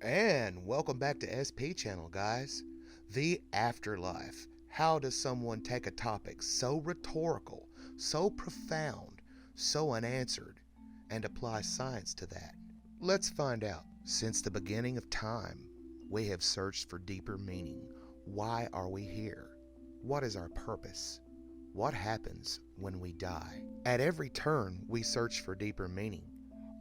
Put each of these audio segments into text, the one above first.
And welcome back to SP.Channel, guys. The afterlife. How does someone take a topic so rhetorical, so profound, so unanswered, and apply science to that? Let's find out. Since the beginning of time, we have searched for deeper meaning. Why are we here? What is our purpose? What happens when we die? At every turn, we search for deeper meaning.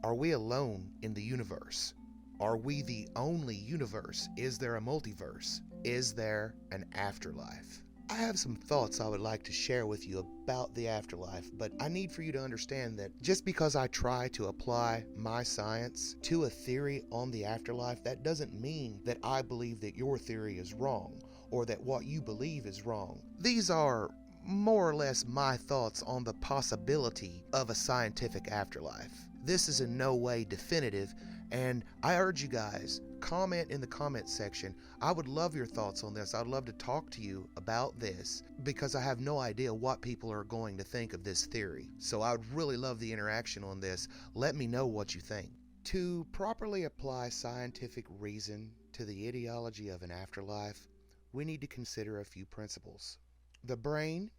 Are we alone in the universe? Are we the only universe? Is there a multiverse? Is there an afterlife? I have some thoughts I would like to share with you about the afterlife, but I need for you to understand that just because I try to apply my science to a theory on the afterlife, that doesn't mean that I believe that your theory is wrong or that what you believe is wrong. These are more or less my thoughts on the possibility of a scientific afterlife. This is in no way definitive, and I urge you guys, comment in the comment section. I would love your thoughts on this. I'd love to talk to you about this because I have no idea what people are going to think of this theory. So I would really love the interaction on this. Let me know what you think. To properly apply scientific reason to the ideology of an afterlife, we need to consider a few principles. The brain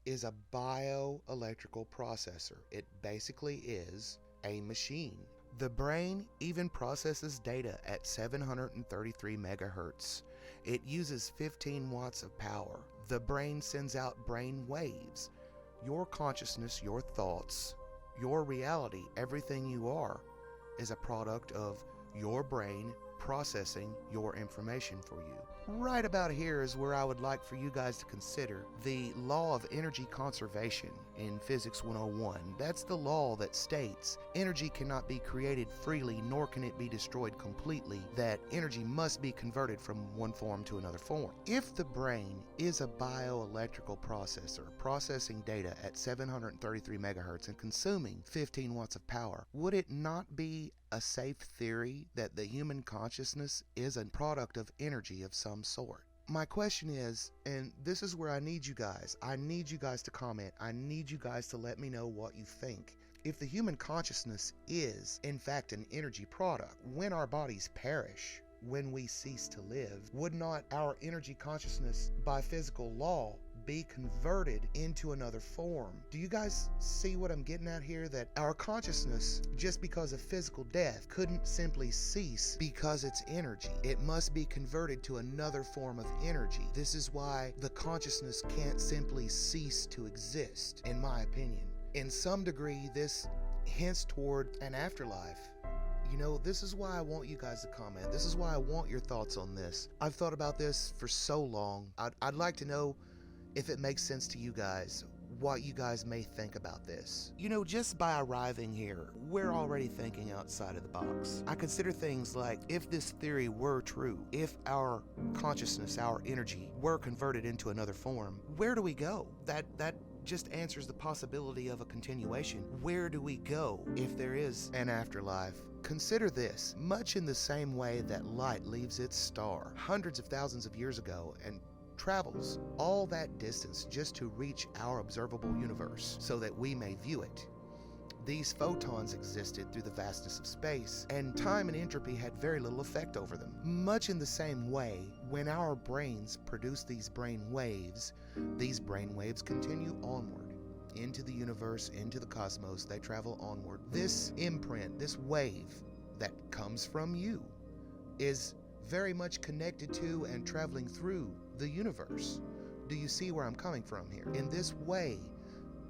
is a bioelectrical processor. It basically is a machine. The brain even processes data at 733 megahertz. It uses 15 watts of power. The brain sends out brain waves. Your consciousness, your thoughts, your reality, everything you are, is a product of your brain processing your information for you. Right about here is where I would like for you guys to consider the law of energy conservation in Physics 101. That's the law that states energy cannot be created freely, nor can it be destroyed completely, that energy must be converted from one form to another form. If the brain is a bioelectrical processor processing data at 733 megahertz and consuming 15 watts of power, would it not be a safe theory that the human consciousness is a product of energy of some sort? My question is, and this is where I need you guys to comment. I need you guys to let me know what you think. If the human consciousness is, in fact, an energy product, when our bodies perish, when we cease to live, would not our energy consciousness, by physical law, be converted into another form? Do you guys see what I'm getting at here? That our consciousness, just because of physical death, couldn't simply cease because it's energy. It must be converted to another form of energy. This is why the consciousness can't simply cease to exist, in my opinion. In some degree, this hints toward an afterlife. You know, this is why I want you guys to comment. This is why I want your thoughts on this. I've thought about this for so long. I'd like to know if it makes sense to you guys, what you guys may think about this. You know, just by arriving here, we're already thinking outside of the box. I consider things like, if this theory were true, if our consciousness, our energy, were converted into another form, where do we go? That just answers the possibility of a continuation. Where do we go if there is an afterlife? Consider this, much in the same way that light leaves its star hundreds of thousands of years ago and travels all that distance just to reach our observable universe so that we may view it. These photons existed through the vastness of space, and time and entropy had very little effect over them. Much in the same way, when our brains produce these brain waves continue onward into the universe, into the cosmos. They travel onward. This imprint, this wave that comes from you, is very much connected to and traveling through the universe. Do you see where I'm coming from here? In this way,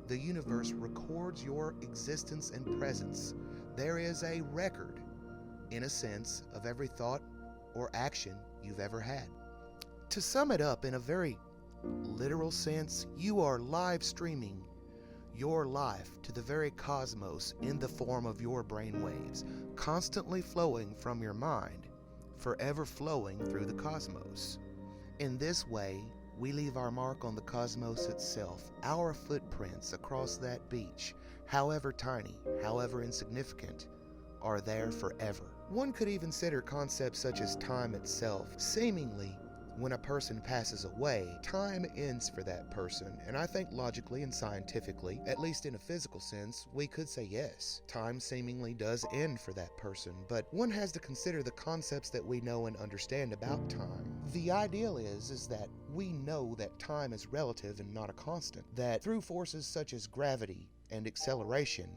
the universe records your existence and presence. There is a record, in a sense, of every thought or action you've ever had. To sum it up in a very literal sense, you are live streaming your life to the very cosmos in the form of your brainwaves, constantly flowing from your mind, forever flowing through the cosmos. In this way, we leave our mark on the cosmos itself. Our footprints across that beach, however tiny, however insignificant, are there forever. One could even consider concepts such as time itself. Seemingly, when a person passes away, time ends for that person, and I think logically and scientifically, at least in a physical sense, we could say yes. Time seemingly does end for that person, but one has to consider the concepts that we know and understand about time. The ideal is that we know that time is relative and not a constant, that through forces such as gravity and acceleration,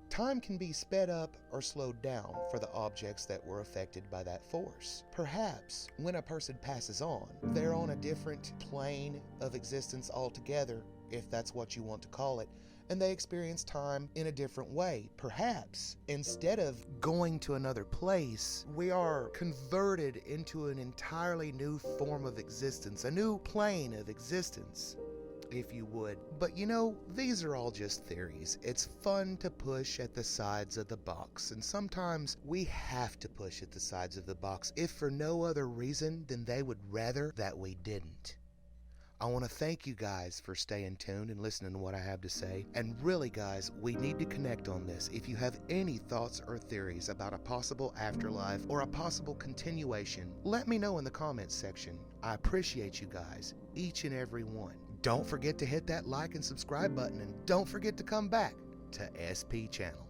time can be sped up or slowed down for the objects that were affected by that force. Perhaps when a person passes on, they're on a different plane of existence altogether, if that's what you want to call it, and they experience time in a different way. Perhaps instead of going to another place, we are converted into an entirely new form of existence, a new plane of existence, if you would. But you know, these are all just theories. It's fun to push at the sides of the box, and sometimes we have to push at the sides of the box, if for no other reason than they would rather that we didn't. I want to thank you guys for staying tuned and listening to what I have to say. And really, guys, we need to connect on this. If you have any thoughts or theories about a possible afterlife or a possible continuation, let me know in the comments section. I appreciate you guys, each and every one. Don't forget to hit that like and subscribe button, and don't forget to come back to SP Channel.